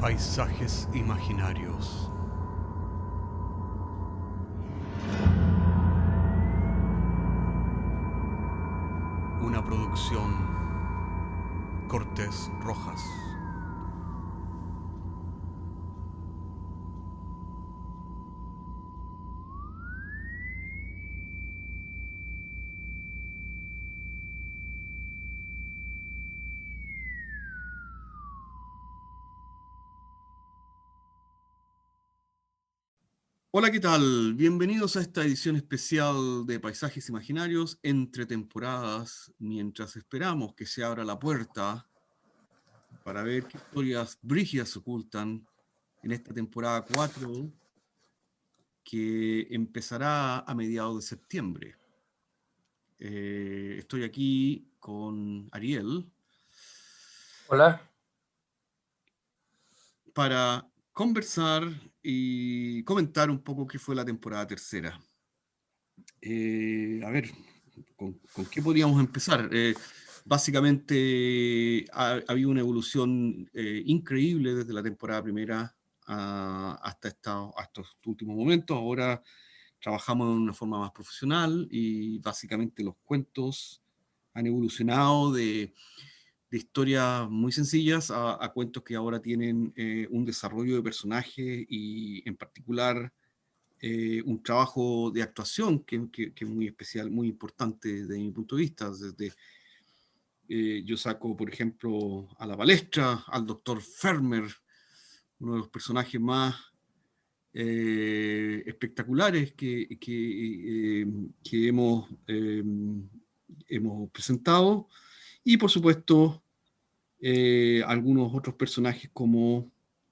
Paisajes imaginarios. Una producción Cortés Rojas. Hola, ¿qué tal? Bienvenidos a esta edición especial de Paisajes Imaginarios entre temporadas, mientras esperamos que se abra la puerta para ver qué historias brígidas se ocultan en esta temporada 4 que empezará a mediados de septiembre. Estoy aquí con Ariel. Hola. Para conversar y comentar un poco qué fue la temporada tercera. A ver, ¿con qué podríamos empezar? Básicamente ha habido una evolución increíble desde la temporada primera hasta estos últimos momentos. Ahora trabajamos de una forma más profesional y básicamente los cuentos han evolucionado de historias muy sencillas a cuentos que ahora tienen un desarrollo de personajes y en particular un trabajo de actuación que es muy especial, muy importante desde mi punto de vista. Yo saco, por ejemplo, a la palestra al doctor Fermer, uno de los personajes más espectaculares que hemos presentado, y por supuesto algunos otros personajes como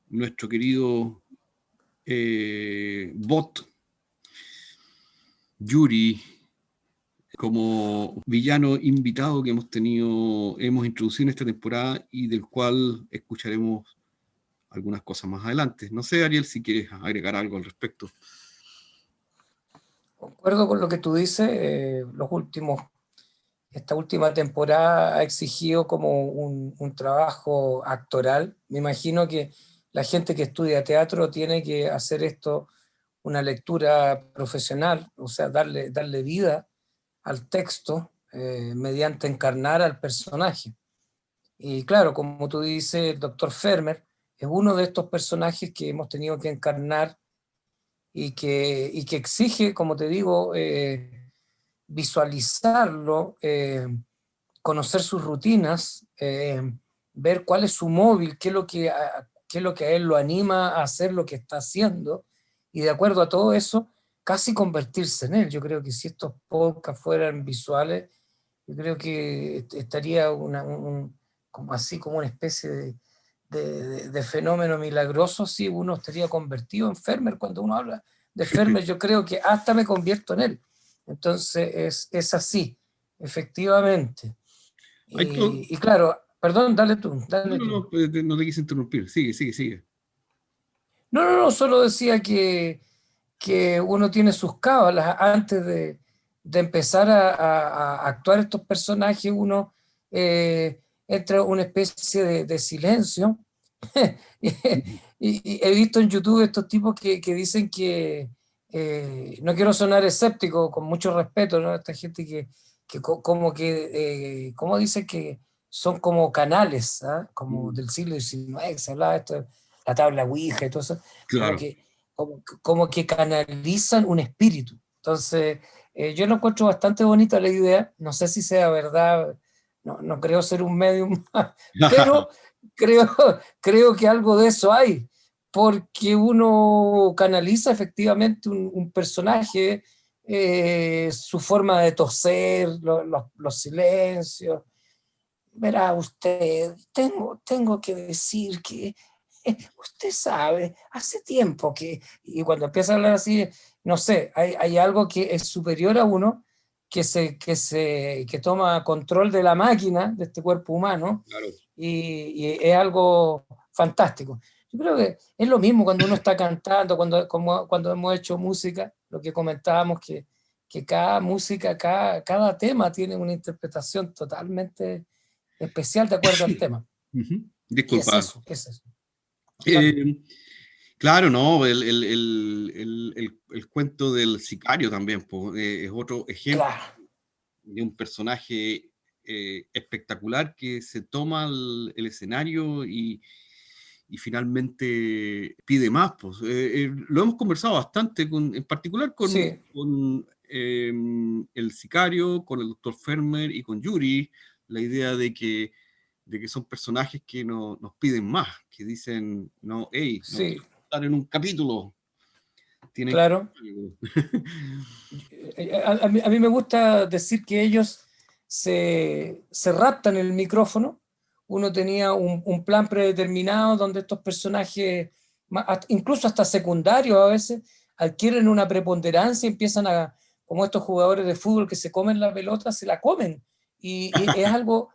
nuestro querido Bot, Yuri, como villano invitado que hemos introducido en esta temporada y del cual escucharemos algunas cosas más adelante. No sé, Ariel, si quieres agregar algo al respecto. Concuerdo con lo que tú dices. Esta última temporada ha exigido como un trabajo actoral. Me imagino que la gente que estudia teatro tiene que hacer esto una lectura profesional, o sea, darle vida al texto mediante encarnar al personaje. Y claro, como tú dices, el doctor Fermer es uno de estos personajes que hemos tenido que encarnar y que exige, como te digo, visualizarlo, conocer sus rutinas, ver cuál es su móvil, qué es lo que a él lo anima a hacer lo que está haciendo, y de acuerdo a todo eso, casi convertirse en él. Yo creo que si estos podcasts fueran visuales, yo creo que estaría como así, como una especie de fenómeno milagroso, si uno estaría convertido en Fermer. Cuando uno habla de Fermer, yo creo que hasta me convierto en él. Entonces es así, efectivamente. Y claro, perdón, dale tú. No te quise interrumpir. Sigue. No, solo decía que uno tiene sus cábalas antes de empezar a actuar estos personajes. Uno entra en una especie de silencio. y he visto en YouTube estos tipos que dicen que, no quiero sonar escéptico, con mucho respeto, ¿no? Esta gente como dicen que son como canales, ¿ah? Como del siglo XIX, que se hablaba de esto, la tabla Ouija y todo eso, Claro. como que canalizan un espíritu. Entonces, yo lo encuentro bastante bonita la idea. No sé si sea verdad, no creo ser un medium, pero creo, creo que algo de eso hay, porque uno canaliza efectivamente un personaje, su forma de toser, los silencios. Verá usted, tengo que decir que usted sabe, hace tiempo que, y cuando empieza a hablar así, no sé, hay algo que es superior a uno, que toma control de la máquina, de este cuerpo humano, Claro. y es algo fantástico. Yo creo que es lo mismo cuando uno está cantando, cuando hemos hecho música, lo que comentábamos, que cada música, cada tema tiene una interpretación totalmente especial de acuerdo al tema. Y es Disculpa. eso, es eso. Claro, Claro, no, el cuento del sicario también po, es otro ejemplo claro, de un personaje espectacular que se toma el escenario y finalmente pide más. Pues. Lo hemos conversado bastante, en particular sí, con el sicario, con el doctor Fermer y con Yuri, la idea de que son personajes que nos piden más, que dicen, no, hey, no sí, quiero estar en un capítulo, tienen que... claro. A mí me gusta decir que ellos se raptan el micrófono. Uno tenía un plan predeterminado donde estos personajes, incluso hasta secundarios a veces, adquieren una preponderancia y empiezan a, como estos jugadores de fútbol que se comen la pelota, se la comen. Y es algo,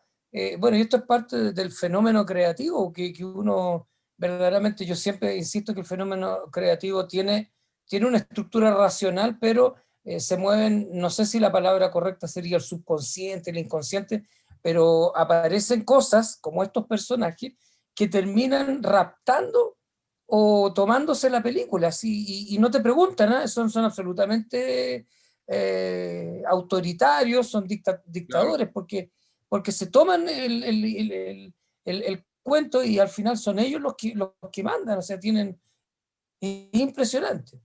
bueno, y esto es parte del fenómeno creativo, que uno verdaderamente, yo siempre insisto que el fenómeno creativo tiene una estructura racional, pero se mueven, no sé si la palabra correcta sería el subconsciente, el inconsciente, pero aparecen cosas como estos personajes que terminan raptando o tomándose la película, así, y no te preguntan, ¿eh? Son absolutamente autoritarios, son Claro. dictadores, porque se toman el cuento y al final son ellos los que mandan, o sea, tienen... Es impresionante.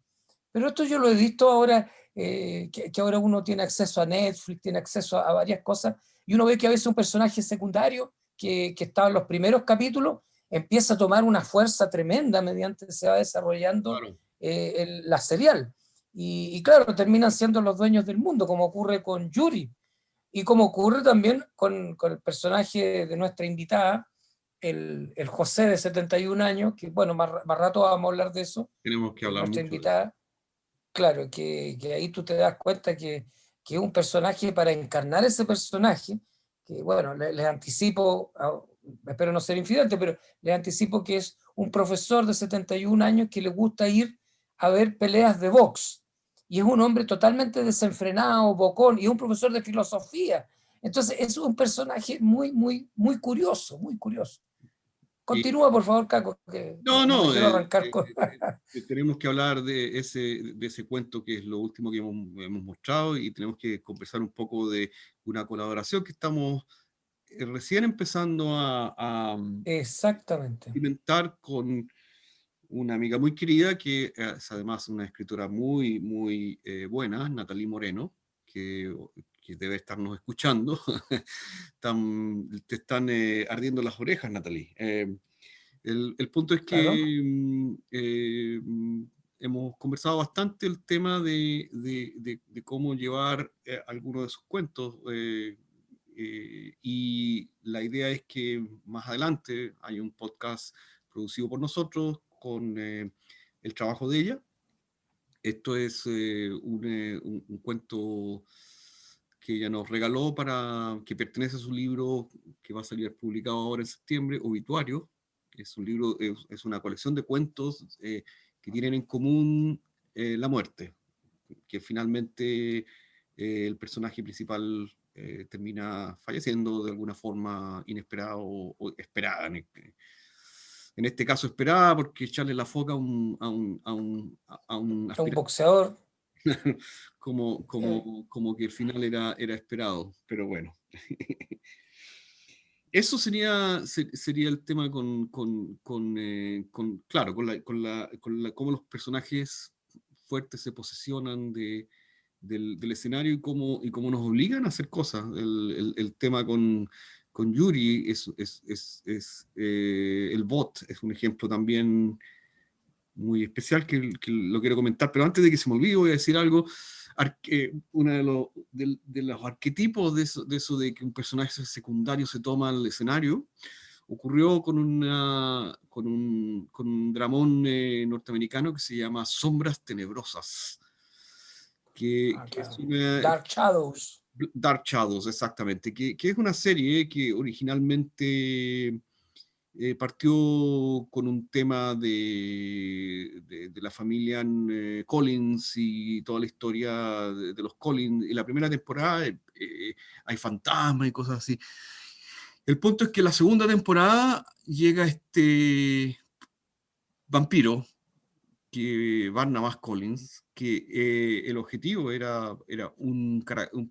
Pero esto yo lo he visto ahora, que ahora uno tiene acceso a Netflix, tiene acceso a varias cosas, y uno ve que a veces un personaje secundario que estaba en los primeros capítulos empieza a tomar una fuerza tremenda mediante se va desarrollando Claro. la serial. Y claro, terminan siendo los dueños del mundo, como ocurre con Yuri, y como ocurre también con el personaje de nuestra invitada, el José de 71 años, que bueno, más rato vamos a hablar de eso, Tenemos que hablar nuestra mucho de eso. invitada. Claro, que ahí tú te das cuenta que es un personaje para encarnar ese personaje, que bueno, les anticipo, espero no ser infidente, pero les anticipo que es un profesor de 71 años que le gusta ir a ver peleas de box. Y es un hombre totalmente desenfrenado, bocón, y es un profesor de filosofía. Entonces es un personaje muy, muy, muy curioso, muy curioso. Y, Continúa, por favor, Caco, que no, no me no, quiero arrancar con... tenemos que hablar de ese cuento que es lo último que hemos mostrado y tenemos que conversar un poco de una colaboración que estamos recién empezando a Exactamente. experimentar con una amiga muy querida que es además una escritora muy, muy buena, Natalie Moreno, que debe estarnos escuchando. Te están ardiendo las orejas, Natalie. El punto es Claro. que hemos conversado bastante el tema de cómo llevar algunos de sus cuentos y la idea es que más adelante hay un podcast producido por nosotros con el trabajo de ella. Esto es un cuento que ella nos regaló que pertenece a su libro que va a salir publicado ahora en septiembre, Obituario. Es un libro, es una colección de cuentos que tienen en común la muerte, que finalmente el personaje principal termina falleciendo de alguna forma inesperada o esperada. En este caso esperada porque echarle la foca a un A un aspirante boxeador. eh, como que el final era esperado, pero bueno. Eso sería el tema claro, cómo los personajes fuertes se posicionan del escenario y cómo nos obligan a hacer cosas. El tema con Yuri el bot, es un ejemplo también muy especial que lo quiero comentar, pero antes de que se me olvide voy a decir algo. Uno de los arquetipos de eso de que un personaje secundario se toma el escenario ocurrió con un dramón norteamericano que se llama Sombras Tenebrosas, que es claro. una Dark Shadows. Dark Shadows, exactamente, que es una serie que originalmente partió con un tema de la familia Collins y toda la historia de los Collins. Y la primera temporada hay fantasmas y cosas así. El punto es que la segunda temporada llega vampiro, que Barnabas Collins, que el objetivo era un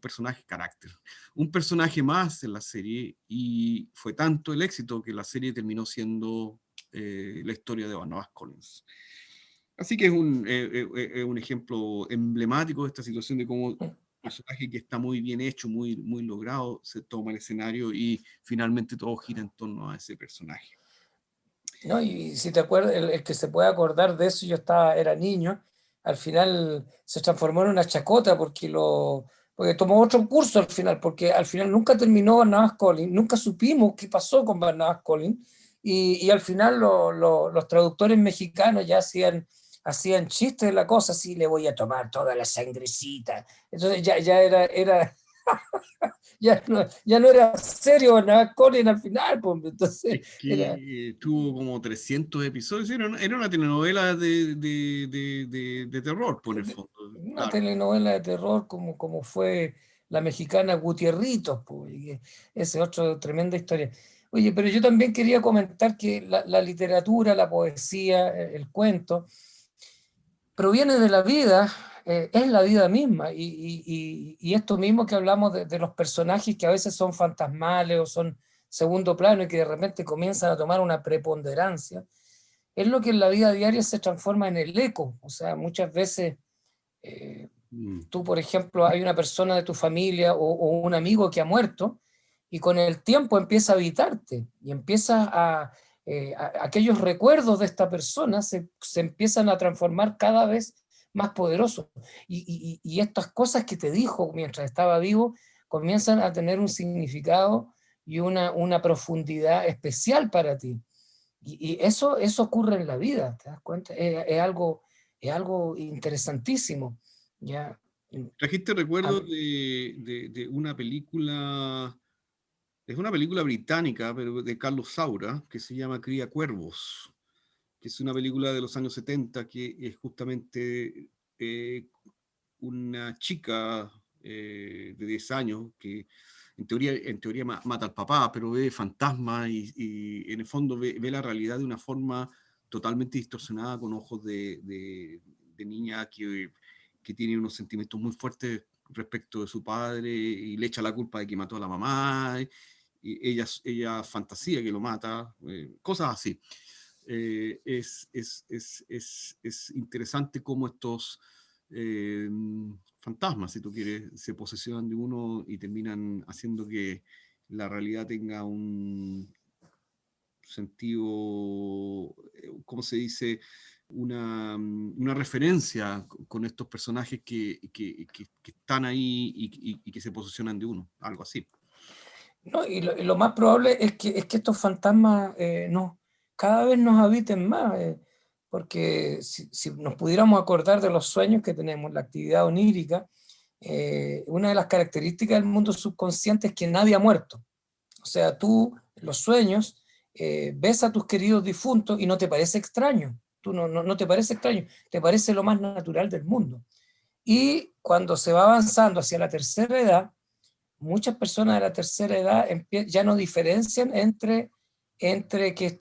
personaje carácter, un personaje más en la serie, y fue tanto el éxito que la serie terminó siendo la historia de Barnabas Collins. Así que es un ejemplo emblemático de esta situación de cómo un personaje que está muy bien hecho, muy, muy logrado, se toma el escenario y finalmente todo gira en torno a ese personaje. No, y si te acuerdas, el que se puede acordar de eso, era niño, al final se transformó en una chacota porque tomó otro curso al final, porque al final nunca terminó Barnabas Collins, nunca supimos qué pasó con Barnabas Collins, y al final los traductores mexicanos ya hacían chistes de la cosa, así le voy a tomar toda la sangrecita. Entonces ya era ya no era serio Barnabas Collins al final, pues, entonces Es era... que tuvo como 300 episodios, era una telenovela de terror, por el fondo. Una Claro. telenovela de terror como fue la mexicana Gutierritos, pues, esa es otra tremenda historia. Oye, pero yo también quería comentar que la literatura, la poesía, el cuento, proviene de la vida, es la vida misma, y esto mismo que hablamos de los personajes que a veces son fantasmales o son segundo plano y que de repente comienzan a tomar una preponderancia, es lo que en la vida diaria se transforma en el eco. O sea, muchas veces tú, por ejemplo, hay una persona de tu familia o un amigo que ha muerto y con el tiempo empieza a habitarte y empiezas aquellos recuerdos de esta persona se empiezan a transformar cada vez más poderosos. Y estas cosas que te dijo mientras estaba vivo comienzan a tener un significado y una profundidad especial para ti. Y eso ocurre en la vida, ¿te das cuenta? Es algo interesantísimo. Ya. Trajiste Ah, recuerdos de una película, es una película británica, pero de Carlos Saura, que se llama Cría Cuervos, que es una película de los años 70 que es justamente eh, una chica de 10 años que en teoría mata al papá, pero ve fantasmas y en el fondo ve la realidad de una forma totalmente distorsionada, con ojos de niña que tiene unos sentimientos muy fuertes respecto de su padre y le echa la culpa de que mató a la mamá, y ella fantasía que lo mata, cosas así. Es interesante cómo estos eh, fantasmas, si tú quieres, se posesionan de uno y terminan haciendo que la realidad tenga un sentido, ¿cómo se dice? Una referencia con estos personajes que están ahí y que se posesionan de uno, algo así. no, y lo más probable es que estos fantasmas cada vez nos habiten más, porque si nos pudiéramos acordar de los sueños que tenemos, la actividad onírica, una de las características del mundo subconsciente es que nadie ha muerto. O sea, tú en los sueños ves a tus queridos difuntos y no te parece extraño. Tú no te parece extraño, te parece lo más natural del mundo. Y cuando se va avanzando hacia la tercera edad, muchas personas de la tercera edad ya no diferencian entre que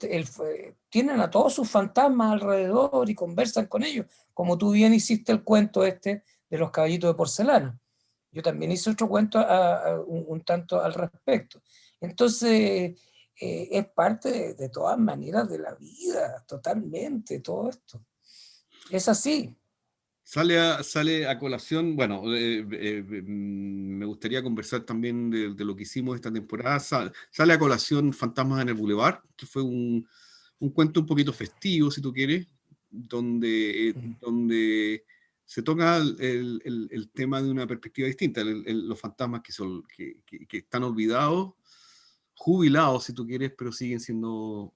tienen a todos sus fantasmas alrededor y conversan con ellos, como tú bien hiciste el cuento de los caballitos de porcelana. Yo también hice otro cuento un tanto al respecto. Entonces, es parte de todas maneras de la vida, totalmente, todo esto. Es así. Sale a colación, bueno, me gustaría conversar también de lo que hicimos esta temporada. Sale a colación Fantasmas en el Boulevard, que fue un cuento un poquito festivo, si tú quieres, donde se toca el tema de una perspectiva distinta, los fantasmas que están olvidados, jubilados, si tú quieres, pero siguen siendo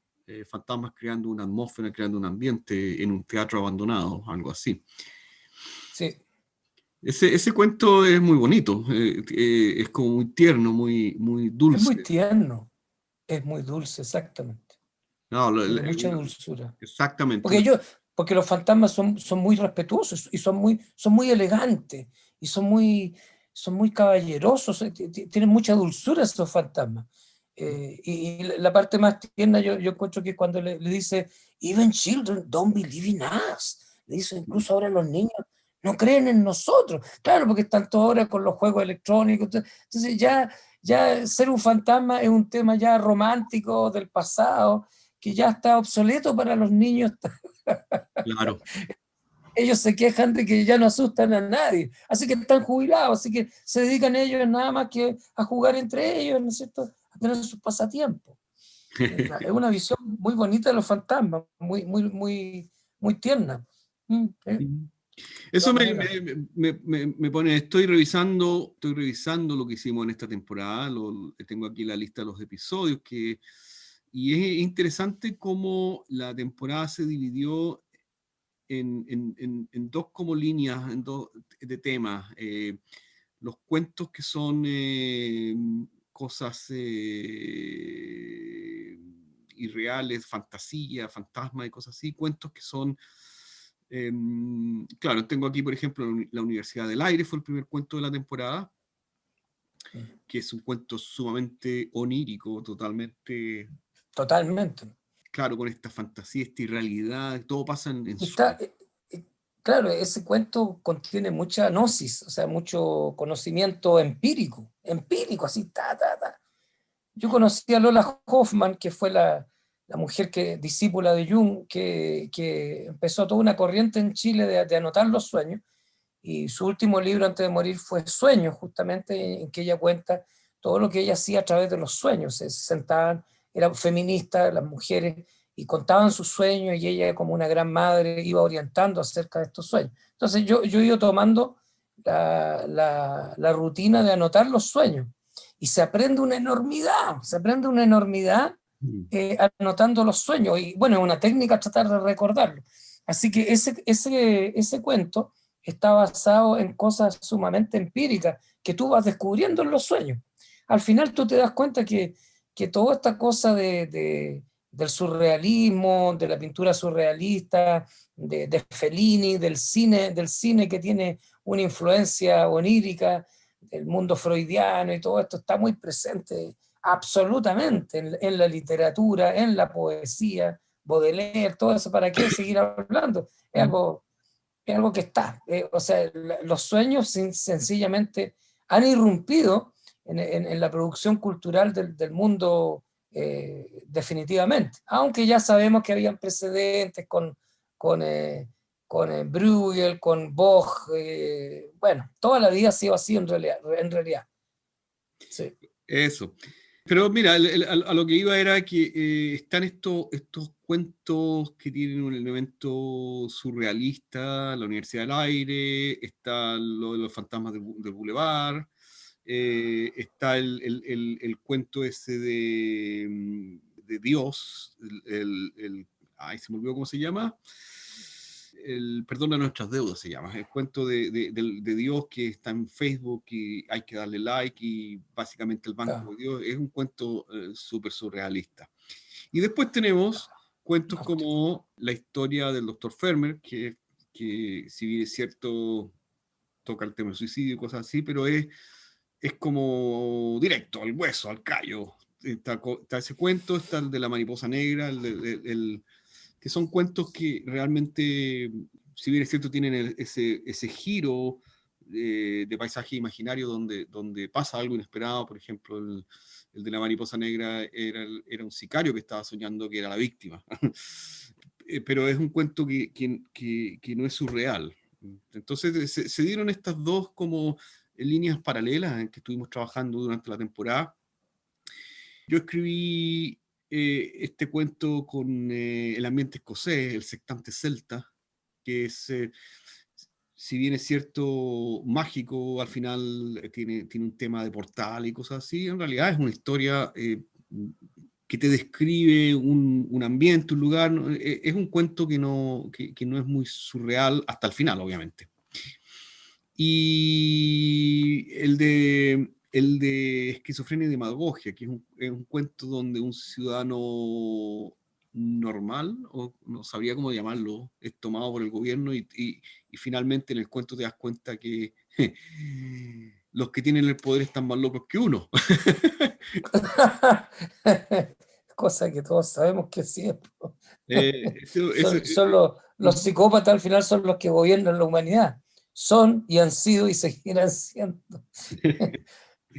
fantasmas creando una atmósfera, creando un ambiente en un teatro abandonado, algo así. Sí. Ese cuento es muy bonito, es como muy tierno, muy Es muy dulce. tierno, es muy dulce, exactamente. No, Tiene mucha dulzura. exactamente. Porque porque los fantasmas son muy respetuosos y son muy elegantes y son muy caballerosos, tienen mucha dulzura esos fantasmas. Y la parte más tierna yo encuentro que cuando le dice, even children don't believe in us. Le dice, incluso ahora los niños no creen en nosotros. Claro, porque están todos ahora con los juegos electrónicos. Entonces ya ser un fantasma es un tema ya romántico del pasado, que ya está obsoleto para los niños. Claro. Ellos se quejan de que ya no asustan a nadie, así que están jubilados, así que se dedican ellos nada más que a jugar entre ellos, ¿no es cierto? A tener sus pasatiempos. Es una visión muy bonita de los fantasmas, muy tierna. De Eso todas maneras. me pone, estoy revisando lo que hicimos en esta temporada, tengo aquí la lista de los episodios, y es interesante cómo la temporada se dividió en dos como líneas, en dos de temas. Los cuentos que son cosas irreales, fantasía, fantasma y cosas así, cuentos que son, claro, tengo aquí por ejemplo La Universidad del Aire, fue el primer cuento de la temporada, que es un cuento sumamente onírico, totalmente, Totalmente. claro, con esta fantasía, esta irrealidad, todo pasa en Y está, sueños. claro, ese cuento contiene mucha gnosis, o sea, mucho conocimiento empírico, así, ta. Yo conocí a Lola Hoffman, que fue la mujer discípula de Jung, que empezó toda una corriente en Chile de anotar los sueños, y su último libro antes de morir fue Sueños, justamente en que ella cuenta todo lo que ella hacía a través de los sueños. Se sentaban, eran feministas, las mujeres, y contaban sus sueños, y ella como una gran madre iba orientando acerca de estos sueños. Entonces yo he ido tomando la rutina de anotar los sueños, y se aprende una enormidad Mm. anotando los sueños, y bueno, es una técnica tratar de recordarlo. Así que ese cuento está basado en cosas sumamente empíricas que tú vas descubriendo en los sueños. Al final tú te das cuenta que toda esta cosa del surrealismo, de la pintura surrealista, de Fellini, del cine que tiene una influencia onírica, del mundo freudiano y todo esto está muy presente absolutamente en la literatura, en la poesía, Baudelaire, todo eso. ¿Para qué seguir hablando? Es algo que está. O sea, los sueños sencillamente han irrumpido en la producción cultural del mundo, definitivamente. Aunque ya sabemos que habían precedentes con, eh, con Bruegel, con Boch. Bueno, toda la vida ha sido así en realidad. En realidad. Sí. Eso. Pero mira, a lo que iba era que están estos cuentos que tienen un elemento surrealista, La Universidad del Aire, está lo de los fantasmas del Boulevard, está el cuento ese de Dios, ay, se me olvidó cómo se llama, el perdón a nuestras deudas se llama, el cuento de Dios que está en Facebook y hay que darle like y básicamente el banco Ah, de Dios es un cuento súper surrealista. Y después tenemos cuentos no. como la historia del doctor Fermer, que si bien es cierto toca el tema del suicidio y cosas así, pero es como directo, al hueso, al callo. Está ese cuento, está el de la mariposa negra, que son cuentos que realmente, si bien es cierto, tienen ese giro de paisaje imaginario donde pasa algo inesperado. Por ejemplo, el de la mariposa negra era un sicario que estaba soñando que era la víctima. Pero es un cuento que no es surreal. Entonces se dieron estas dos como líneas paralelas en que estuvimos trabajando durante la temporada. Yo escribí este cuento con el ambiente escocés, el sectante celta, que es, si bien es cierto, mágico, al final tiene un tema de portal y cosas así, en realidad es una historia que te describe un ambiente, un lugar. Es un cuento que no es muy surreal hasta el final, obviamente. Y el de esquizofrenia y demagogia, que es un cuento donde un ciudadano normal, o no sabría cómo llamarlo, es tomado por el gobierno y finalmente en el cuento te das cuenta que los que tienen el poder están más locos que uno. Cosa que todos sabemos que sí es. Eso, Son los psicópatas al final son los que gobiernan la humanidad. Son y han sido y seguirán siendo.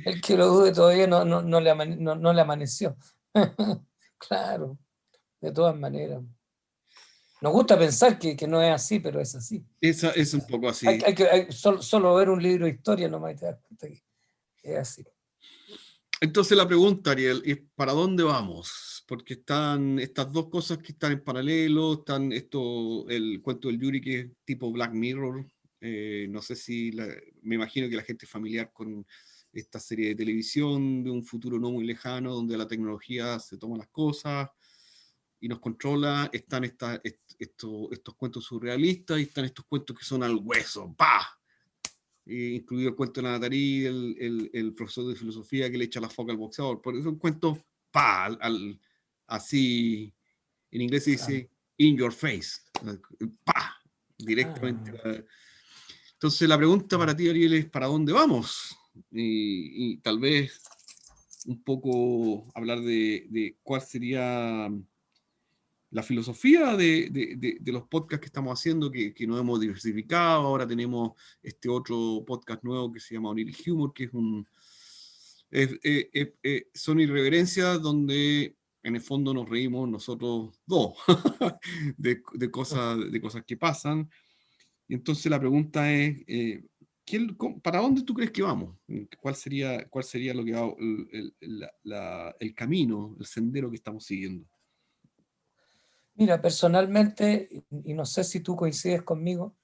El que lo dude todavía no le amaneció. Claro, de todas maneras. Nos gusta pensar que no es así, pero es así. esa es un poco así. Solo ver un libro de historia nomás y te das cuenta que es así. Entonces la pregunta, Ariel, es ¿para dónde vamos? Porque están estas dos cosas que están en paralelo, están el cuento del Yuri que es tipo Black Mirror, no sé si, me imagino que la gente es familiar con esta serie de televisión de un futuro no muy lejano, donde la tecnología se toma las cosas y nos controla, están estos cuentos surrealistas y están estos cuentos que son al hueso, ¡pah! Incluido el cuento de la Natalie, el profesor de filosofía que le echa la foca al boxeador. Por eso un cuento, pa, así, en inglés se dice, Claro. in your face, pa, directamente. Entonces la pregunta para ti, Ariel, es ¿para dónde vamos? Y tal vez un poco hablar de cuál sería la filosofía de los podcasts que estamos haciendo, que nos hemos diversificado. Ahora tenemos este otro podcast nuevo que se llama Oniric Humor, que son irreverencias donde en el fondo nos reímos nosotros dos de cosas que pasan. Y entonces la pregunta es, ¿para dónde tú crees que vamos? ¿Cuál sería lo que va, el camino, el sendero que estamos siguiendo? Mira, personalmente, y no sé si tú coincides conmigo,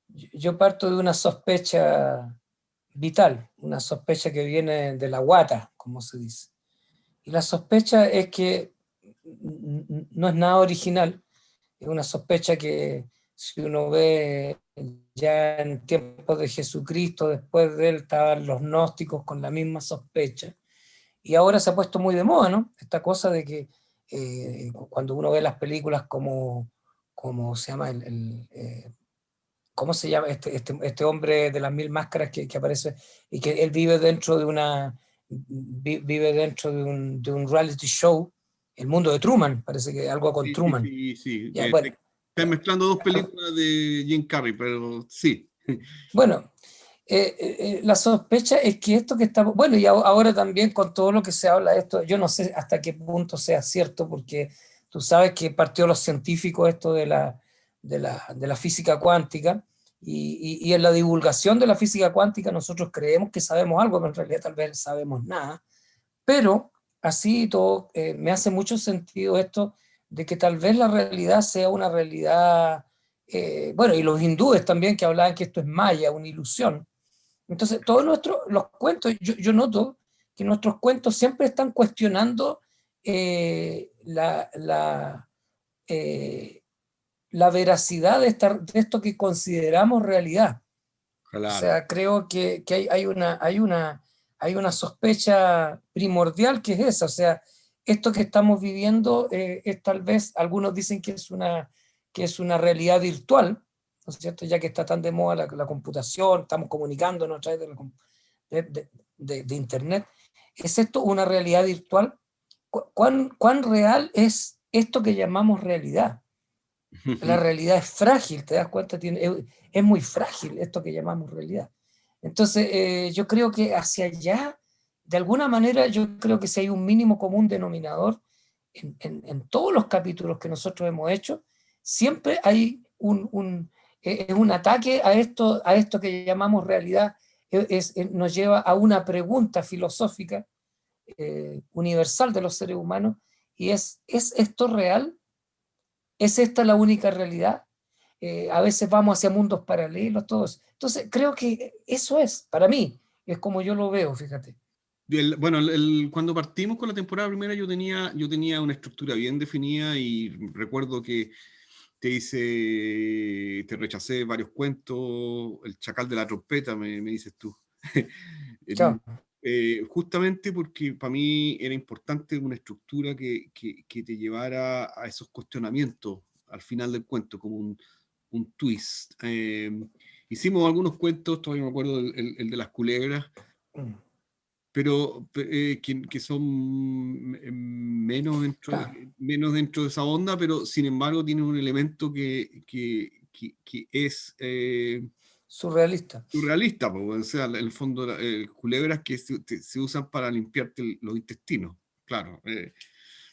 yo parto de una sospecha vital, una sospecha que viene de la guata, como se dice. Y la sospecha es que no es nada original, es una sospecha que si uno ve ya en tiempos de Jesucristo, después de él estaban los gnósticos con la misma sospecha, y ahora se ha puesto muy de moda, ¿no? Esta cosa de que cuando uno ve las películas como se llama ¿cómo se llama este hombre de las mil máscaras que aparece y que él vive dentro de de un reality show, El mundo de Truman, parece que algo con Sí, sí, Truman. sí, sí. Ya, bueno, Estás mezclando dos películas de Jim Carrey, pero sí. bueno, la sospecha es que esto que estamos, bueno, y ahora también con todo lo que se habla de esto, yo no sé hasta qué punto sea cierto, porque tú sabes que partió los científicos esto de la física cuántica, y en la divulgación de la física cuántica nosotros creemos que sabemos algo, pero en realidad tal vez sabemos nada, pero así todo, me hace mucho sentido esto de que tal vez la realidad sea una realidad, bueno, y los hindúes también que hablaban que esto es maya, una ilusión. Entonces, todos los cuentos, yo noto que nuestros cuentos siempre están cuestionando eh, la, la, eh, la veracidad de esto que consideramos realidad. O Claro. sea, creo que hay una sospecha primordial que es esa. O sea, esto que estamos viviendo es tal vez, algunos dicen que es una realidad virtual, ¿no es cierto? Ya que está tan de moda la computación, estamos comunicándonos a través de Internet. ¿Es esto una realidad virtual? ¿Cuán real es esto que llamamos realidad? La realidad es frágil, ¿te das cuenta? Es muy frágil esto que llamamos realidad. Entonces, yo creo que hacia allá, de alguna manera, yo creo que si hay un mínimo común denominador en todos los capítulos que nosotros hemos hecho, siempre hay un ataque a esto que llamamos realidad, nos lleva a una pregunta filosófica universal de los seres humanos, y ¿es esto real? ¿Es esta la única realidad? A veces vamos hacia mundos paralelos, todos. Entonces, creo que eso es, para mí, es como yo lo veo, fíjate. Bueno, cuando partimos con la temporada primera yo tenía una estructura bien definida y recuerdo que te rechacé varios cuentos, el chacal de la trompeta, me dices tú. Chao. Justamente porque para mí era importante una estructura que te llevara a esos cuestionamientos al final del cuento, como un twist. Hicimos algunos cuentos, todavía me acuerdo el de las culebras, pero que son menos dentro de esa onda, pero sin embargo tienen un elemento que es Surrealista. surrealista, o sea, en el fondo, culebras que se usan para limpiarte los intestinos, claro.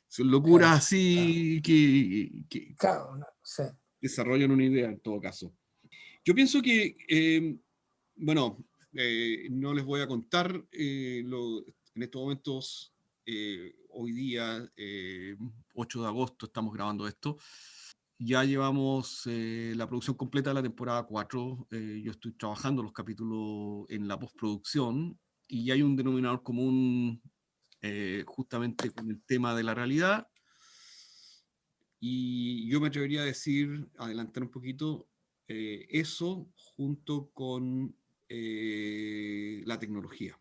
Son locuras Claro, así que claro, no sé. desarrollan una idea en todo caso. Yo pienso que, bueno, no les voy a contar, en estos momentos, hoy día, 8 de agosto, estamos grabando esto, ya llevamos la producción completa de la temporada 4. Yo estoy trabajando los capítulos en la postproducción y hay un denominador común justamente con el tema de la realidad. Y yo me atrevería a decir, adelantar un poquito, eso junto con la tecnología.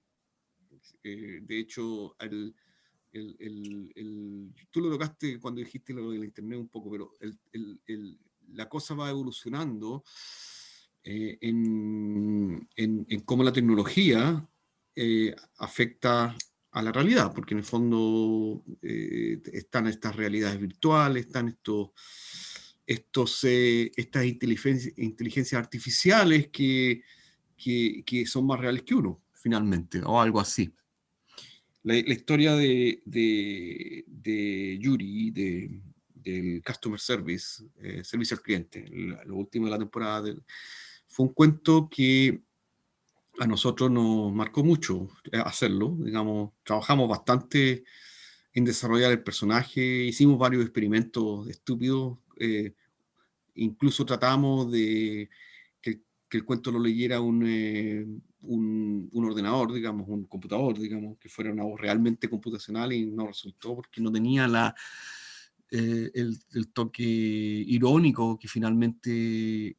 De hecho, tú lo tocaste cuando dijiste lo del Internet un poco, pero la cosa va evolucionando en cómo la tecnología afecta a la realidad, porque en el fondo están estas realidades virtuales, están estas inteligencias artificiales que son más reales que uno, finalmente, o algo así. La historia de Yuri, del Customer Service, servicio al cliente, lo último de la temporada, fue un cuento que a nosotros nos marcó mucho hacerlo. Digamos, trabajamos bastante en desarrollar el personaje, hicimos varios experimentos estúpidos, incluso tratamos de que el cuento lo leyera un ordenador, digamos, un computador, digamos, que fuera una voz realmente computacional, y no resultó porque no tenía el toque irónico que finalmente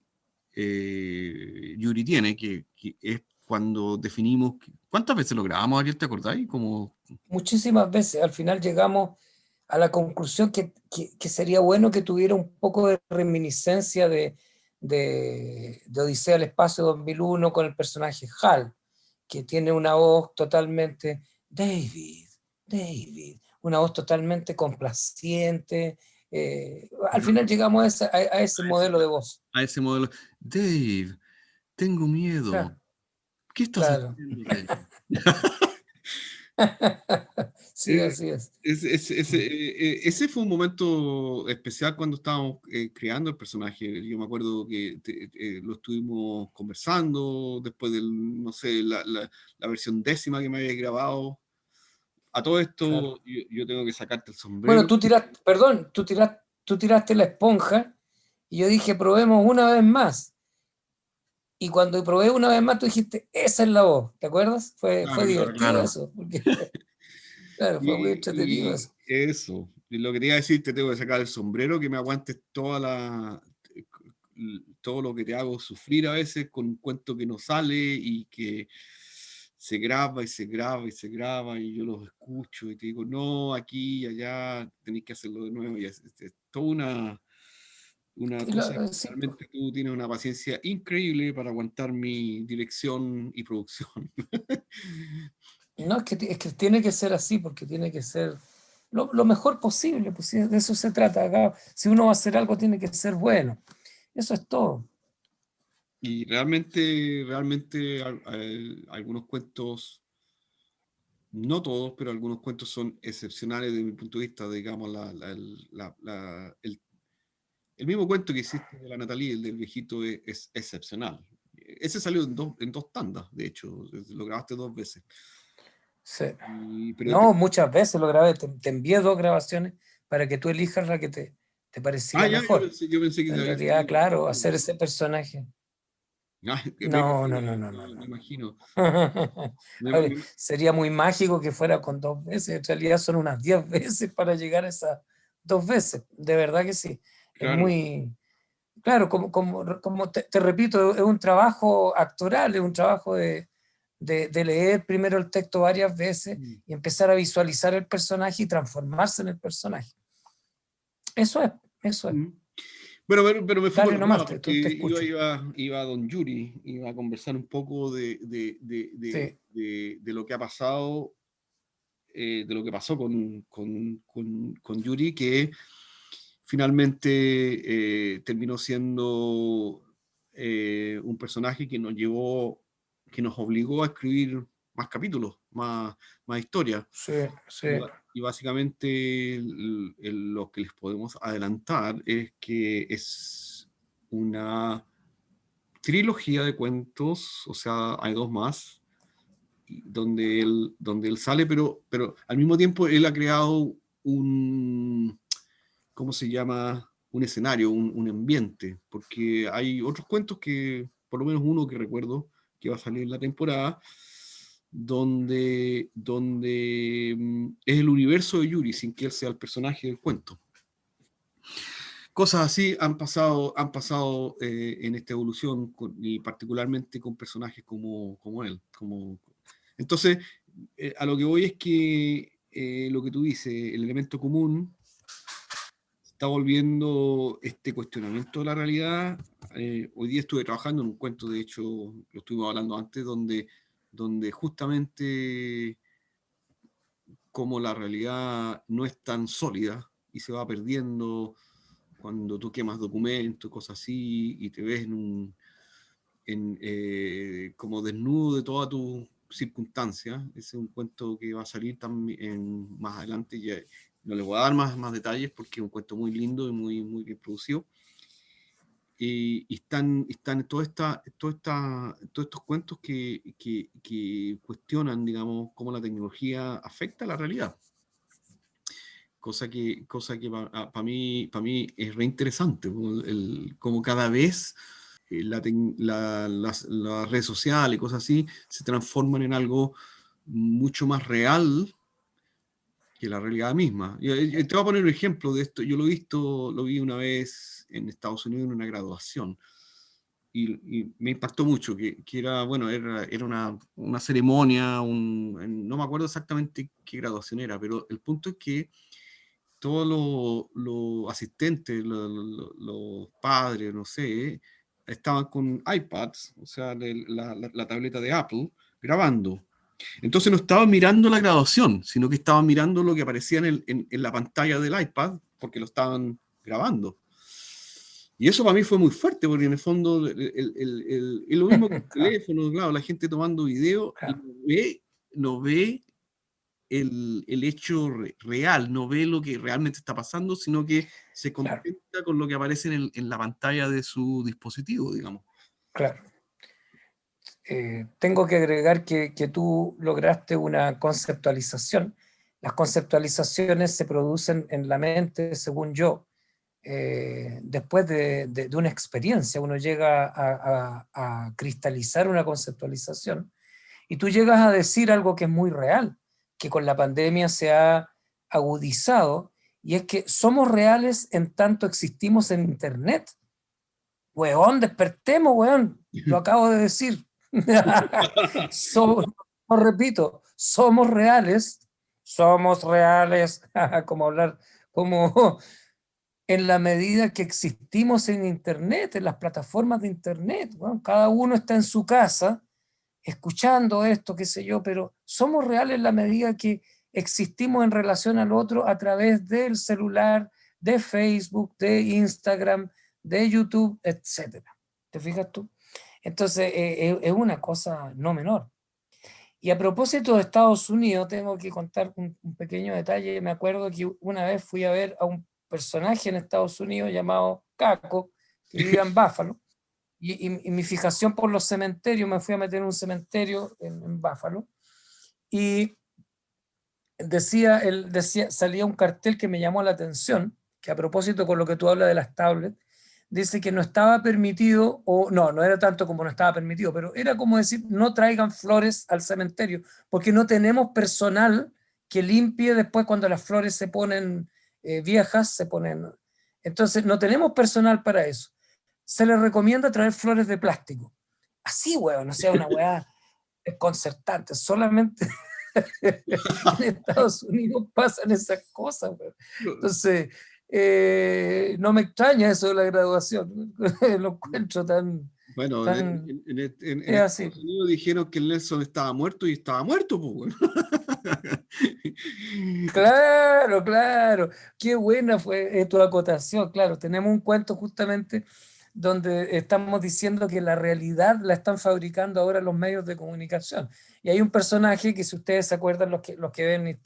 Yuri tiene, que es cuando definimos... ¿Cuántas veces lo grabamos, Ariel? ¿Te acordáis? Como... Muchísimas veces al final llegamos a la conclusión que sería bueno que tuviera un poco de reminiscencia de Odisea al Espacio 2001 con el personaje Hal, que tiene una voz totalmente, David, una voz totalmente complaciente. Al final llegamos a ese modelo de voz. A ese modelo. Dave, tengo miedo. Claro, ¿Qué estás claro. haciendo, Dave? Sí, así es. Ese fue un momento especial cuando estábamos creando el personaje. Yo me acuerdo que lo estuvimos conversando después del, no sé, la versión 10ª que me había grabado. A todo esto, Claro. yo tengo que sacarte el Bueno, sombrero. tú tiraste la esponja y yo dije, probemos una vez más. Y cuando probé una vez más, tú dijiste, esa es la voz, ¿te acuerdas? Fue Claro, claro, divertido claro. eso, porque, claro, fue muy entretenido Y eso. eso, y lo que te iba a decir, te tengo que sacar el sombrero, que me aguantes todo lo que te hago sufrir a veces con un cuento que no sale y que se graba y se graba y se graba y yo los escucho y te digo, no, aquí y allá, tenéis que hacerlo de nuevo. Y es toda una cosa que Sí, realmente tú tienes una paciencia increíble para aguantar mi dirección y producción. no, es que tiene que ser así, porque tiene que ser lo mejor posible, pues sí, de eso se trata acá. Si uno va a hacer algo, tiene que ser bueno. Eso es todo. Y realmente algunos cuentos, no todos, pero algunos cuentos son excepcionales desde mi punto de vista. Digamos, el mismo cuento que hiciste de la Natalie, el del viejito, es excepcional. Ese salió en dos tandas, de hecho, lo grabaste 2 veces. Sí. Pero No, muchas veces lo grabé, te envié 2 grabaciones para que tú elijas la que te pareciera ya, yo mejor. pensé, yo pensé que se En había realidad, salido. claro, hacer ese personaje. Me No, no, imagino, no, no, no, me no. imagino. A ver, sería muy mágico que fuera con 2 veces. En realidad son unas 10 veces para llegar a esas 2 veces. De verdad que sí. Es Claro. muy, claro, como te repito, es un trabajo actoral, es un trabajo de leer primero el texto varias veces Mm. y empezar a visualizar el personaje y transformarse en el personaje. Eso es, eso es. Mm. Bueno, pero me fui por Dale los nomás, lados, te porque yo escucho. iba a Don Yuri, iba a conversar un poco Sí, de lo que ha pasado, de lo que pasó con Yuri, que finalmente terminó siendo un personaje que nos llevó, que nos obligó a escribir más capítulos, más historias. sí, sí, Y básicamente lo que les podemos adelantar es que es una trilogía de cuentos, o sea, hay dos más, donde él sale, pero al mismo tiempo él ha creado un, ¿cómo se llama? Un escenario, un ambiente, porque hay otros cuentos que, por lo menos uno que recuerdo, que va a salir en la temporada, donde es el universo de Yuri, sin que él sea el personaje del cuento. Cosas así han pasado en esta evolución, y particularmente con personajes como él. Entonces, a lo que voy es que lo que tú dices, el elemento común está volviendo este cuestionamiento de la realidad. Hoy día estuve trabajando en un cuento, de hecho, lo estuvimos hablando antes, donde justamente como la realidad no es tan sólida y se va perdiendo cuando tú quemas documentos, cosas así, y te ves como desnudo de todas tus circunstancias. Ese es un cuento que va a salir también más adelante. Ya, no les voy a dar más detalles porque es un cuento muy lindo y muy bien producido. Y están todos estos cuentos que cuestionan, digamos, cómo la tecnología afecta a la realidad. Cosa que para mí es reinteresante, como cada vez las redes sociales y cosas así se transforman en algo mucho más real que la realidad misma. Te voy a poner un ejemplo de esto. Yo lo vi una vez en Estados Unidos en una graduación y me impactó mucho, que era, bueno, era una ceremonia, no me acuerdo exactamente qué graduación era, pero el punto es que todos los asistentes, los padres, no sé, estaban con iPads, o sea, la tableta de Apple, grabando. Entonces no estaban mirando la grabación, sino que estaban mirando lo que aparecía en la pantalla del iPad, porque lo estaban grabando. Y eso para mí fue muy fuerte, porque en el fondo es lo mismo que el claro, teléfono, claro, la gente tomando video y claro, no ve el hecho real, no ve lo que realmente está pasando, sino que se claro, contenta con lo que aparece en la pantalla de su dispositivo, digamos. claro. Tengo que agregar que tú lograste una conceptualización. Las conceptualizaciones se producen en la mente, según yo, después de una experiencia. Uno llega a cristalizar una conceptualización y tú llegas a decir algo que es muy real, que con la pandemia se ha agudizado, y es que somos reales en tanto existimos en Internet. Weón, despertemos, weón. Lo acabo de decir. somos, repito, somos reales, como hablar, como en la medida que existimos en Internet, en las plataformas de Internet. Weón. Cada uno está en su casa escuchando esto, qué sé yo, pero somos reales en la medida que existimos en relación al otro a través del celular, de Facebook, de Instagram, de YouTube, etcétera. ¿Te fijas tú? Entonces, es una cosa no menor. Y a propósito de Estados Unidos, tengo que contar un pequeño detalle. Me acuerdo que una vez fui a ver a un personaje en Estados Unidos llamado Caco, que vivía en Buffalo, y mi fijación por los cementerios, me fui a meter en un cementerio en Buffalo, y salía un cartel que me llamó la atención, que a propósito con lo que tú hablas de las tablets, dice que no estaba permitido, o no era tanto como no estaba permitido, pero era como decir, no traigan flores al cementerio, porque no tenemos personal que limpie después cuando las flores se ponen viejas, entonces no tenemos personal para eso. Se les recomienda traer flores de plástico. Así, weón, no sea una weá desconcertante, solamente en Estados Unidos pasan esas cosas, weón. Entonces, no me extraña eso de la graduación. Lo encuentro tan... Bueno, en es así. Estados Unidos dijeron que el Nelson estaba muerto y estaba muerto, pues, bueno. Claro, claro. Qué buena fue tu acotación. Claro, tenemos un cuento justamente donde estamos diciendo que la realidad la están fabricando ahora los medios de comunicación. Y hay un personaje que, si ustedes se acuerdan, los que ven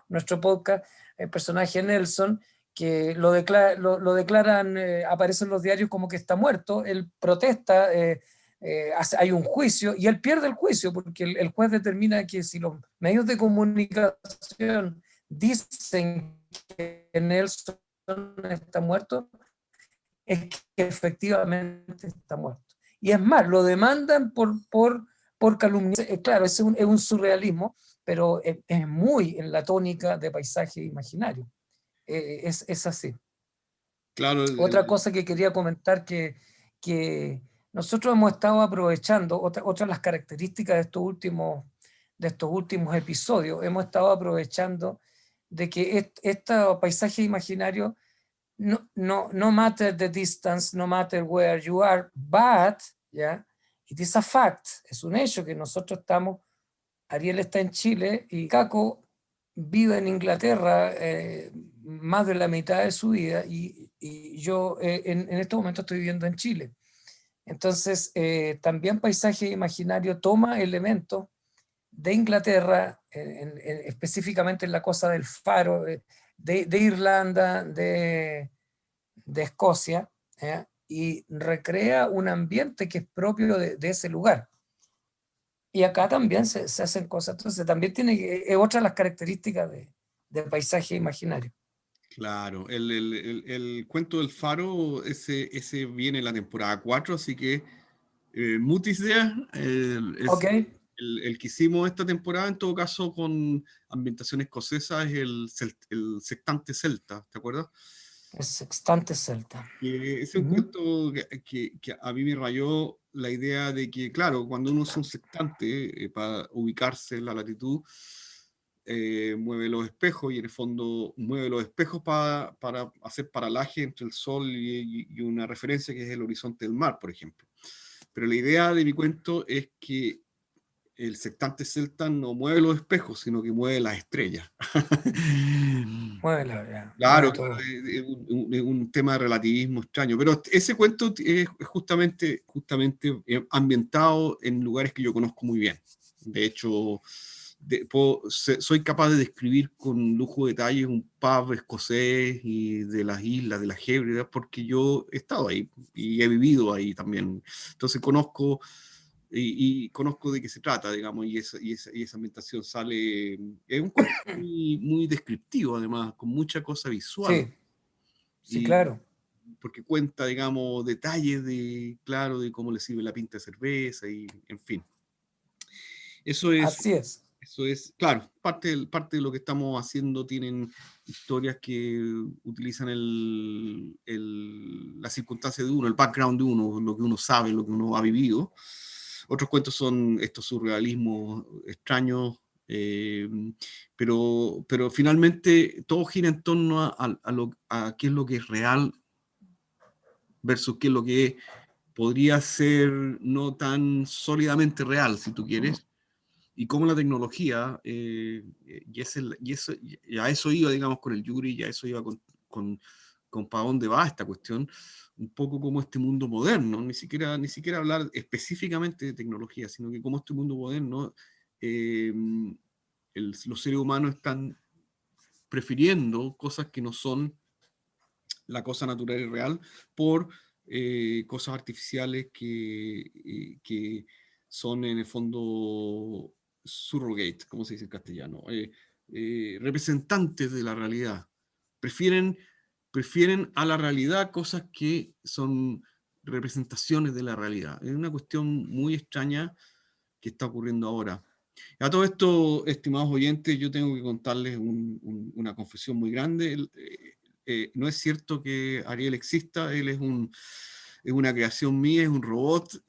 nuestro podcast, el personaje Nelson, que lo declaran, aparece en los diarios como que está muerto, él protesta, hay un juicio y él pierde el juicio porque el juez determina que si los medios de comunicación dicen que Nelson está muerto, es que efectivamente está muerto. Y es más, lo demandan por calumnia. Claro, es un surrealismo, pero es muy en la tónica de paisaje imaginario. Es así. Claro, Otra cosa que quería comentar que nosotros hemos estado aprovechando, otra de las características de estos últimos episodios, hemos estado aprovechando de que este paisaje imaginario no matter the distance, no matter where you are, but, ¿ya? It is a fact, es un hecho que nosotros estamos, Ariel está en Chile y Caco vive en Inglaterra más de la mitad de su vida y yo en este momento estoy viviendo en Chile. Entonces, también Paisaje Imaginario toma elementos de Inglaterra, específicamente en la cosa del faro, de Irlanda, de Escocia, y recrea un ambiente que es propio de ese lugar. Y acá también se hacen cosas, entonces también tiene otra de las características de paisaje imaginario. claro, el cuento del faro, ese viene en la temporada 4, así que Mutis There es Ok, el que hicimos esta temporada, en todo caso con ambientación escocesa, es el Sextante Celta, ¿te acuerdas? es Sextante Celta. Que es un cuento que a mí me rayó la idea de que, claro, cuando uno es un sextante, para ubicarse en la latitud, mueve los espejos y en el fondo mueve los espejos para hacer paralaje entre el sol y una referencia que es el horizonte del mar, por ejemplo. Pero la idea de mi cuento es que el sextante celta no mueve los espejos, sino que mueve las estrellas. Mueve Claro, todo. es un tema de relativismo extraño, pero ese cuento es justamente ambientado en lugares que yo conozco muy bien. De hecho, soy capaz de describir con lujo de detalles un pub escocés y de las islas, de las Hébridas, porque yo he estado ahí y he vivido ahí también. Entonces y conozco de qué se trata, digamos, y esa ambientación sale. Es un cuento muy descriptivo, además, con mucha cosa visual. Sí, sí, Y claro. porque cuenta, digamos, detalles claro, de cómo le sirve la pinta de cerveza y, en fin. Eso es, Así es. eso es, claro, parte de lo que estamos haciendo tienen historias que utilizan la circunstancia de uno, el background de uno, lo que uno sabe, lo que uno ha vivido. Otros cuentos son estos surrealismos extraños, pero finalmente todo gira en torno a qué es lo que es real versus qué es lo que podría ser no tan sólidamente real, si tú quieres, y cómo la tecnología, y a eso iba, digamos, con el Yuri, y a eso iba con para dónde va esta cuestión, un poco como este mundo moderno, ni siquiera hablar específicamente de tecnología, sino que como este mundo moderno, los seres humanos están prefiriendo cosas que no son la cosa natural y real por cosas artificiales que son en el fondo surrogate, como se dice en castellano, representantes de la realidad. Prefieren, prefieren a la realidad cosas que son representaciones de la realidad. Es una cuestión muy extraña que está ocurriendo ahora. A todo esto, estimados oyentes, yo tengo que contarles una confesión muy grande. No es cierto que Ariel exista, él es una creación mía, es un robot.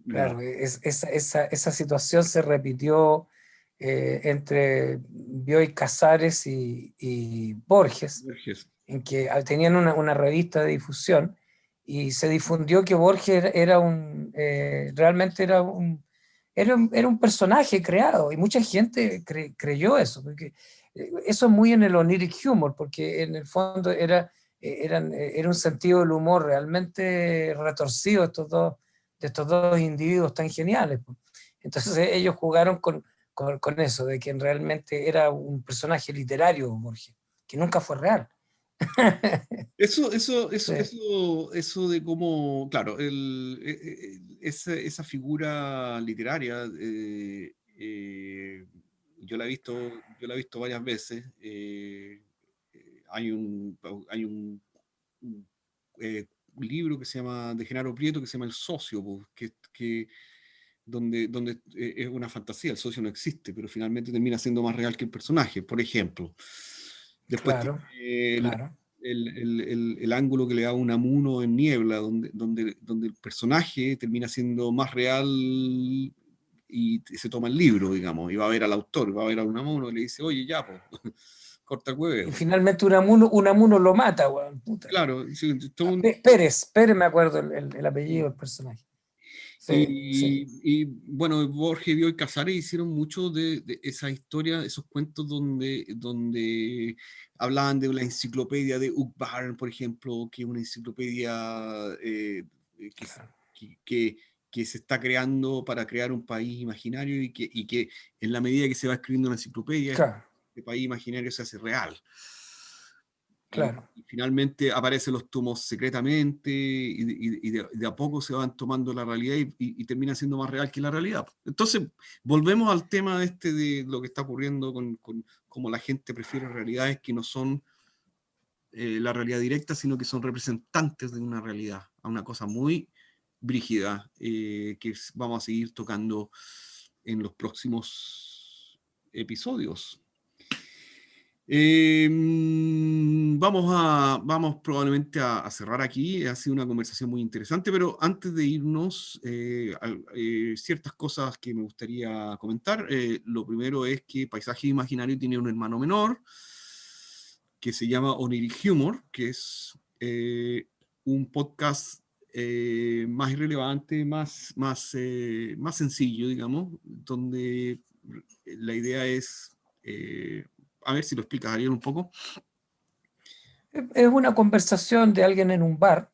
Claro, esa situación se repitió entre Bioy Casares y Borges, Borges. en que tenían una revista de difusión y se difundió que Borges realmente era un personaje creado y mucha gente creyó eso, porque eso es muy en el oniric humor, porque en el fondo era un sentido del humor realmente retorcido de estos dos individuos tan geniales. Entonces ellos jugaron con eso, de que realmente era un personaje literario Borges, que nunca fue real. Sí, Eso de cómo, claro, esa figura literaria, yo la he visto varias veces. Hay un libro que se llama, de Genaro Prieto, que se llama El Socio, po, donde es una fantasía, el socio no existe, pero finalmente termina siendo más real que el personaje, por ejemplo. Después tiene claro, claro. el ángulo que le da Unamuno en Niebla, donde el personaje termina siendo más real y se toma el libro, digamos, y va a ver al autor, va a ver a Unamuno y le dice, oye, ya, pues, corta el Y huevo. finalmente Unamuno lo mata, weón, puta. Claro, sí, todo Pérez me acuerdo el apellido del personaje. Sí, sí, y bueno, Borges, Bioy y Casares hicieron mucho de esa historia, esos cuentos donde hablaban de la enciclopedia de Uk Barn, por ejemplo, que es una enciclopedia que, claro, que, que se está creando para crear un país imaginario y que en la medida que se va escribiendo una enciclopedia, claro, este país imaginario se hace real. claro, Y finalmente aparecen los tomos secretamente y de a poco se van tomando la realidad y termina siendo más real que la realidad. Entonces, volvemos al tema de lo que está ocurriendo con cómo la gente prefiere realidades que no son la realidad directa, sino que son representantes de una realidad, a una cosa muy brígida que vamos a seguir tocando en los próximos episodios. Vamos probablemente a cerrar aquí. Ha sido una conversación muy interesante, pero antes de irnos, ciertas cosas que me gustaría comentar. Lo primero es que Paisaje Imaginario tiene un hermano menor que se llama Oniric Humor, que es un podcast más irrelevante, más sencillo, digamos, donde la idea es a ver si lo explicas, Ariel, un poco. es una conversación de alguien en un bar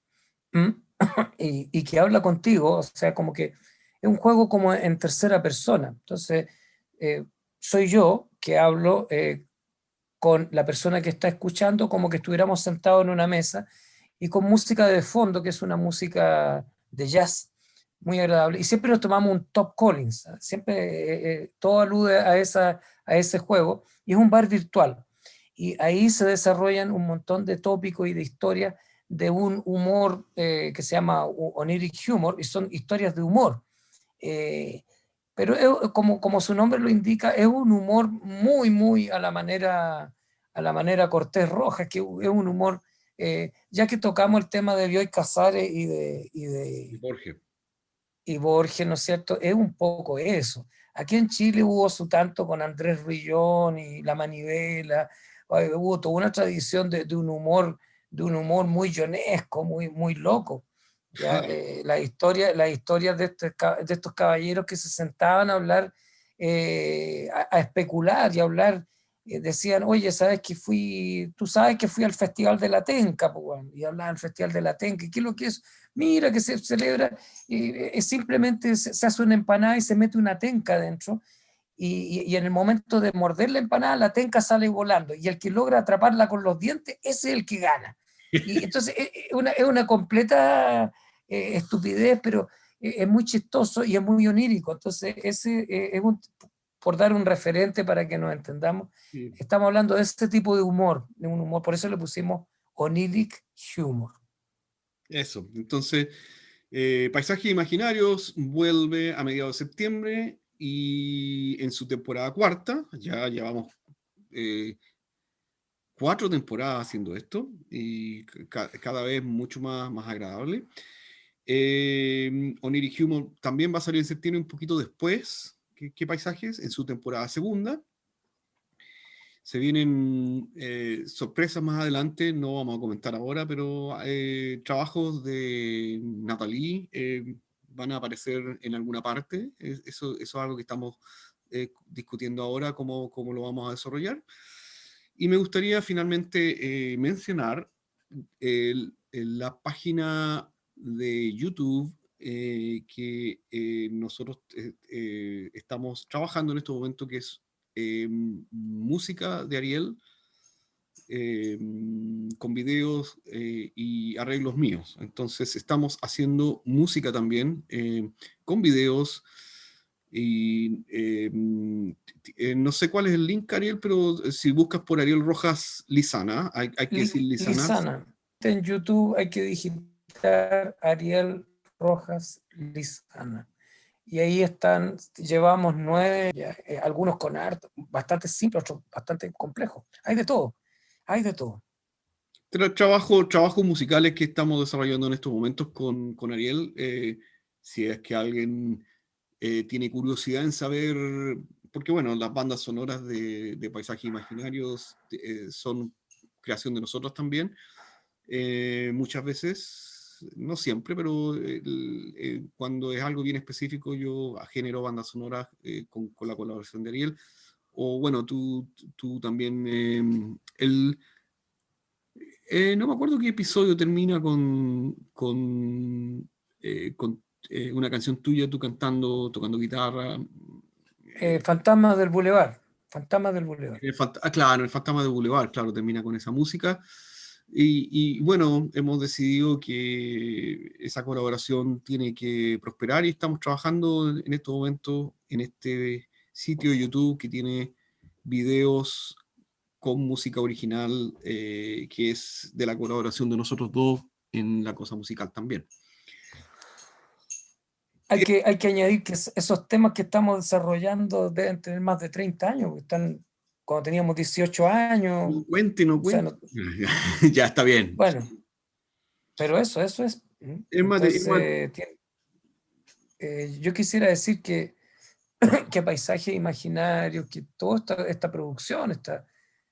y que habla contigo, o sea, como que es un juego como en tercera persona. Entonces, soy yo que hablo con la persona que está escuchando como que estuviéramos sentados en una mesa y con música de fondo, que es una música de jazz muy agradable. Y siempre nos tomamos un Top Collins, siempre todo alude a ese juego, y es un bar virtual. Y ahí se desarrollan un montón de tópicos y de historias de un humor que se llama oniric humor, y son historias de humor. Eh, pero como su nombre lo indica, es un humor muy a la manera Cortés Rojas, que es un humor, ya que tocamos el tema de Bioy Casares Jorge. y Borges, ¿no es cierto? Es un poco eso. Aquí en Chile hubo su tanto con Andrés Ruillón y La Manivela, hubo toda una tradición de un humor muy ionesco, muy loco. ¿Ya? La historia de estos caballeros que se sentaban a hablar, a especular y a hablar, decían, oye, tú sabes que fui al Festival de la Tenca, pues, bueno, y hablaban del Festival de la Tenca, ¿y qué es lo que es? Mira que se celebra, es simplemente se hace una empanada y se mete una tenca dentro, y en el momento de morder la empanada, la tenca sale volando, y el que logra atraparla con los dientes, ese es el que gana. Y entonces es una completa estupidez, pero es muy chistoso y es muy onírico. Entonces, por dar un referente para que nos entendamos, Sí, estamos hablando de este tipo de un humor, por eso le pusimos oniric humor. eso. Entonces, Paisajes Imaginarios vuelve a mediados de septiembre y en su temporada cuarta, ya llevamos 4 temporadas haciendo esto y cada vez mucho más agradable. Oniric Humor también va a salir en septiembre un poquito después, qué paisajes en su temporada segunda. Se vienen sorpresas más adelante, no vamos a comentar ahora, pero trabajos de Nathalie van a aparecer en alguna parte. Eso es algo que estamos discutiendo ahora, cómo lo vamos a desarrollar. Y me gustaría finalmente mencionar la página de YouTube que nosotros estamos trabajando en este momento, que es música de Ariel, con videos y arreglos míos. Entonces estamos haciendo música también con videos. Y no sé cuál es el link, Ariel, pero si buscas por Ariel Rojas Lizana, hay que decir Lizana. Lizana. En YouTube hay que digitar Ariel Rojas Lizana. Y ahí están, llevamos 9, algunos con arte, bastante simples, otros bastante complejos. Hay de todo, hay de todo. Trabajos musicales que estamos desarrollando en estos momentos con Ariel. Si es que alguien tiene curiosidad en saber, porque bueno, las bandas sonoras de Paisajes Imaginarios son creación de nosotros también. Muchas veces, no siempre, pero cuando es algo bien específico, yo genero bandas sonoras con la colaboración de Ariel. O bueno, tú también, no me acuerdo qué episodio termina con una canción tuya, tú cantando, tocando guitarra. Fantasmas del Boulevard. Fantasmas del Boulevard. Claro, el Fantasma de Boulevard, claro, termina con esa música. Y bueno, hemos decidido que esa colaboración tiene que prosperar y estamos trabajando en estos momentos en este sitio de YouTube que tiene videos con música original, que es de la colaboración de nosotros dos en la cosa musical también. Hay que añadir que esos temas que estamos desarrollando deben tener más de 30 años, están cuando teníamos 18 años. No cuente, no O sea, cuente. Ya está bien. bueno, pero eso es. Es más Entonces, yo quisiera decir que Paisajes Imaginarios, que toda esta producción,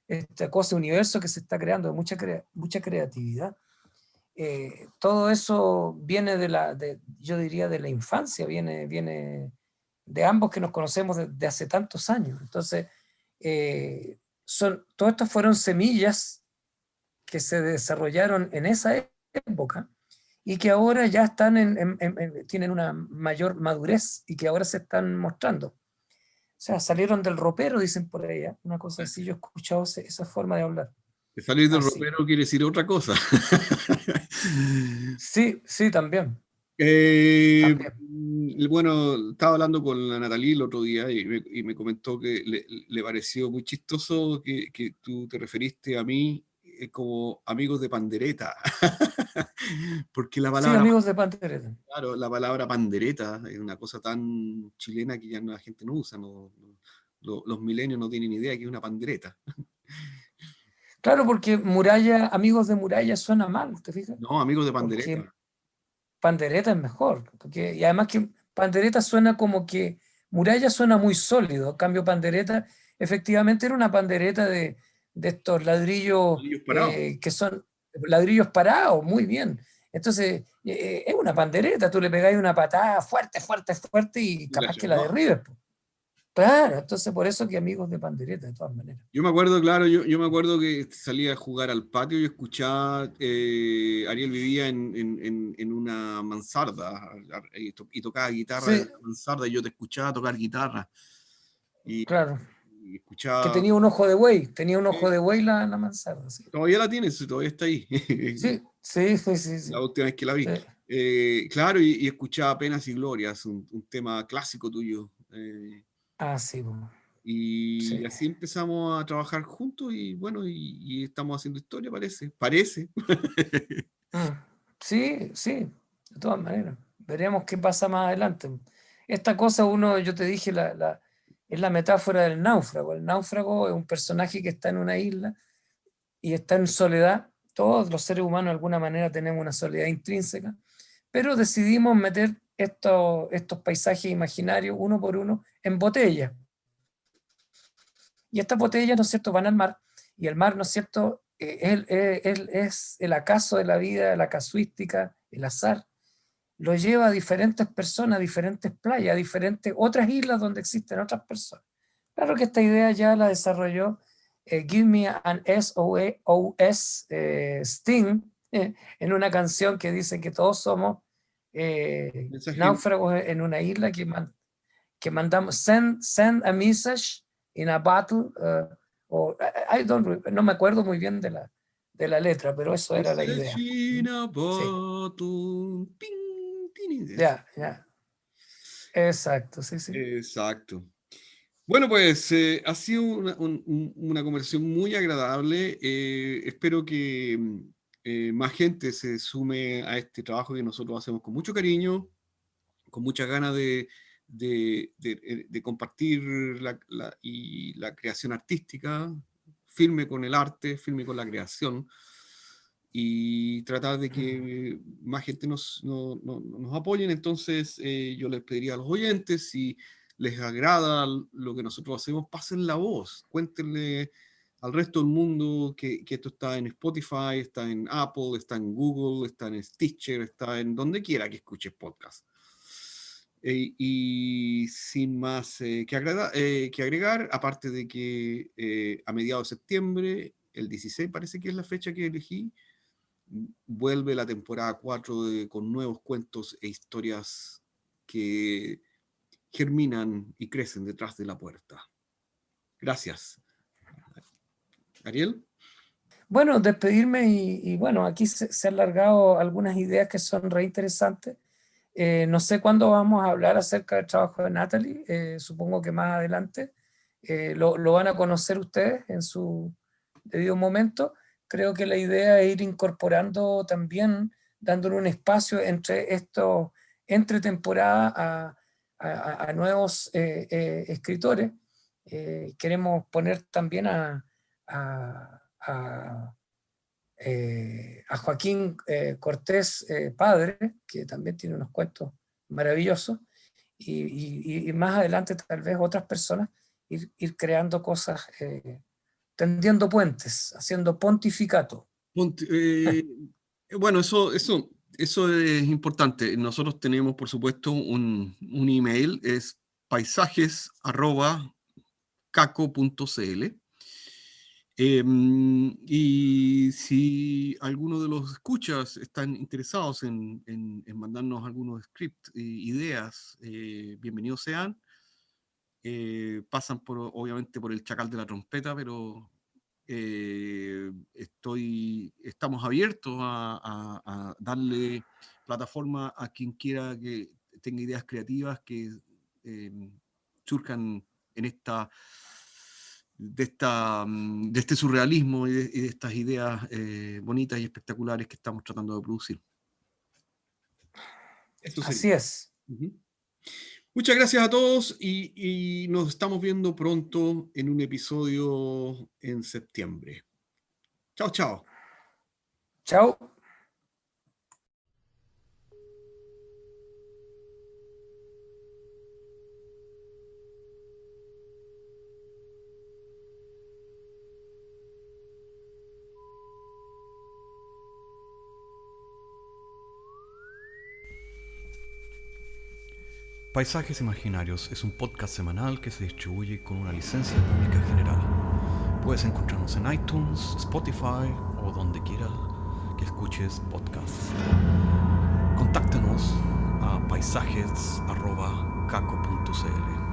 esta cosa, universo que se está creando de mucha creatividad, todo eso viene yo diría, de la infancia, viene de ambos que nos conocemos desde hace tantos años. Entonces, todo esto fueron semillas que se desarrollaron en esa época y que ahora ya tienen una mayor madurez y que ahora se están mostrando. O sea, salieron del ropero, dicen por ella, una cosa así. Yo he escuchado esa forma de hablar. salir del Así. ropero quiere decir otra cosa. Sí, también. Bueno, estaba hablando con la Natalie el otro día y me comentó que le pareció muy chistoso que tú te referiste a mí como amigos de pandereta. Porque la Sí, palabra, amigos de Pantereta. claro, la palabra pandereta es una cosa tan chilena que ya la gente no usa. Los milenios no tienen idea que es una pandereta. Claro, porque amigos de Muralla suena mal, ¿te fijas? No, amigos de Porque pandereta. Pandereta es mejor. Y además que Pandereta suena como que Muralla suena muy sólido. En cambio, Pandereta efectivamente era una pandereta de estos ladrillos Ellos parados. que son ladrillos parados, muy bien. Entonces, es una pandereta, tú le pegáis una patada fuerte, fuerte, fuerte y Y la capaz que la chambá. derribes. Claro, entonces por eso que amigos de Pandereta, de todas maneras. Yo me acuerdo, claro, yo me acuerdo que salía a jugar al patio y escuchaba, Ariel vivía en una mansarda y tocaba guitarra Sí, en la mansarda y yo te escuchaba tocar guitarra y, claro. y Que escuchaba, tenía un ojo de buey, la mansarda, sí. todavía la tienes, todavía está ahí, Sí. la última vez que la vi. Sí. Claro, y escuchaba Penas y Glorias, un tema clásico tuyo. Sí, bueno, Y sí. así empezamos a trabajar juntos y bueno, y estamos haciendo historia, parece. Mm, sí, de todas maneras. Veremos qué pasa más adelante. Esta cosa, yo te dije, es la metáfora del náufrago. El náufrago es un personaje que está en una isla y está en soledad. Todos los seres humanos de alguna manera tenemos una soledad intrínseca, pero decidimos meter estos paisajes imaginarios uno por uno en botellas. Y estas botellas, ¿no es cierto?, van al mar, y el mar, ¿no es cierto?, es el acaso de la vida, la casuística, el azar, lo lleva a diferentes personas, a diferentes playas, a diferentes otras islas donde existen otras personas. Claro que esta idea ya la desarrolló Give Me an SOS Sting, en una canción que dice que todos somos náufragos en una isla que mandamos, send a message in a bottle, no me acuerdo muy bien de la letra, pero eso era la idea. Sí. Ya. Exacto, sí. Exacto. Bueno, pues ha sido una conversación muy agradable. Espero que más gente se sume a este trabajo que nosotros hacemos con mucho cariño, con muchas ganas de compartir la creación artística, firme con el arte, firme con la creación, y tratar de que más gente nos apoyen. Entonces yo les pediría a los oyentes, si les agrada lo que nosotros hacemos, pasen la voz, cuéntenle al resto del mundo que esto está en Spotify, está en Apple, está en Google, está en Stitcher, está en donde quiera que escuches podcast. Y sin más que agregar, aparte de que a mediados de septiembre, el 16 parece que es la fecha que elegí, vuelve la temporada 4 con nuevos cuentos e historias que germinan y crecen detrás de la puerta. Gracias. Ariel. Bueno, despedirme y bueno, aquí se han largado algunas ideas que son re interesantes. No sé cuándo vamos a hablar acerca del trabajo de Natalie, supongo que más adelante. Lo van a conocer ustedes en su debido momento. Creo que la idea es ir incorporando también, dándole un espacio entre temporada a nuevos escritores. Queremos poner también a Joaquín Cortés padre, que también tiene unos cuentos maravillosos, y más adelante tal vez otras personas ir creando cosas, tendiendo puentes, haciendo pontificato. Bueno, eso es importante. Nosotros tenemos, por supuesto, un email, es paisajes@caco.cl. Y si alguno de los escuchas están interesados en mandarnos algunos scripts, ideas, bienvenidos sean. Pasan obviamente por el chacal de la trompeta, pero estamos abiertos a darle plataforma a quien quiera que tenga ideas creativas que surjan de este surrealismo y de estas ideas bonitas y espectaculares que estamos tratando de producir. Así es. Muchas gracias a todos y nos estamos viendo pronto en un episodio en septiembre. Chao, chao. Chao. Paisajes Imaginarios es un podcast semanal que se distribuye con una licencia pública general. Puedes encontrarnos en iTunes, Spotify o donde quiera que escuches podcasts. Contáctanos a paisajes@caco.cl.